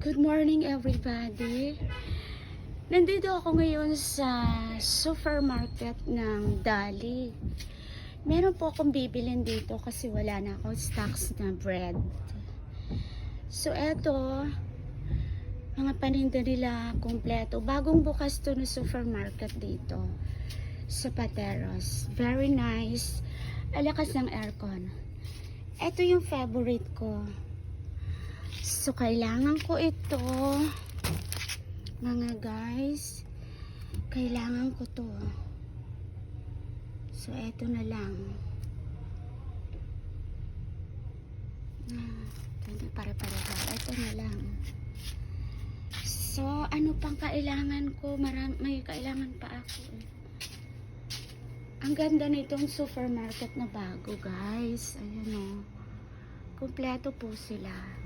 Good morning everybody. Nandito ako ngayon sa supermarket ng Dali. Meron po akong bibilin dito kasi wala na akong stocks na bread. So eto, mga paninda nila kompleto. Bagong bukas to na supermarket dito sa Pateros. Very nice. Alakas ng aircon. Eto yung favorite ko. So, kailangan ko ito, mga guys. Kailangan ko to. So, eto na lang. Hindi pare-pareho. Eto na lang. So, ano pang kailangan ko? May kailangan pa ako. Ang ganda nitong supermarket na bago, guys. Ayan o. Kompleto po sila.